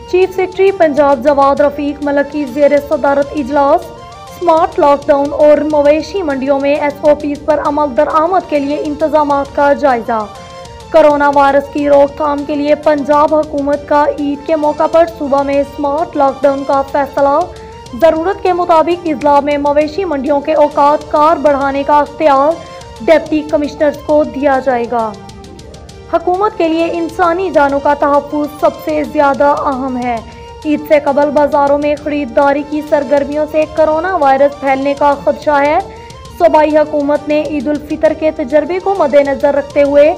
Chief secretary Punjab Jawad Rafiq Malik की ज़ेर सदारत इजलास स्मार्ट लॉकडाउन और मवेशी मंडियों में SOPs पर अमल दरामद के लिए इंतजाम का जायजा। कोरोना वायरस की रोकथाम के लिए पंजाब हुकूमत का ईद के मौका पर सूबा में स्मार्ट लॉकडाउन का फैसला। ज़रूरत के मुताबिक इजला में मवेशी मंडियों के औकात कार बढ़ाने का अख्तियार डिप्टी कमिश्नर्स को दिया जाएगा। हुकूमत के लिए इंसानी जानों का तहफ़्फ़ुज़ सबसे ज़्यादा अहम है। ईद से कबल बाज़ारों में ख़रीदारी की सरगर्मियों से कोरोना वायरस फैलने का खदशा है। सूबाई हुकूमत ने ईद उल फितर के तजर्बे को मद्देनज़र रखते हुए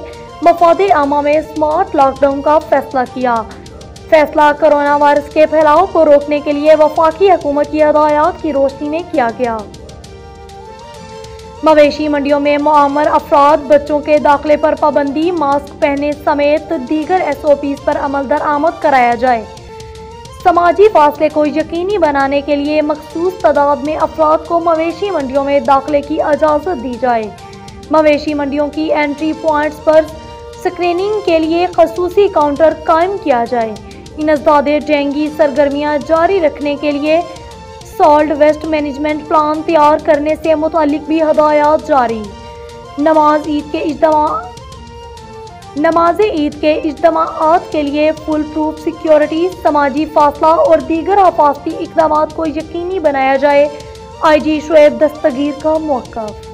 मफाद आमा में स्मार्ट लॉकडाउन का फैसला किया। फैसला कोरोना वायरस के फैलाव को रोकने के लिए वफाकी हुकूमत की हिदायत की रोशनी में किया गया। मवेशी मंडियों में मुआमर अफराद, बच्चों के दाखिले पर पाबंदी, मास्क पहने समेत दीगर SOPs पर अमल दरामद कराया जाए। समाजी फासले को यकीनी बनाने के लिए मखसूस तादाद में अफराद को मवेशी मंडियों में दाखिले की इजाज़त दी जाए। मवेशी मंडियों की एंट्री पॉइंट्स पर स्क्रीनिंग के लिए खसूसी काउंटर कायम किया जाए। इंसदादे डेंगी सरगर्मियाँ जारी रखने के लिए सॉल्ट वेस्ट मैनेजमेंट प्लान तैयार करने से मुतालिक भी हदायत जारी। नमाज ईद के इज्तिमाआत के लिए फुल प्रूफ सिक्योरिटी, समाजी फासला और दीगर हिफाजती इक़दामात को यकीनी बनाया जाए। IG शुएब दस्तगीर का मौक़िफ़।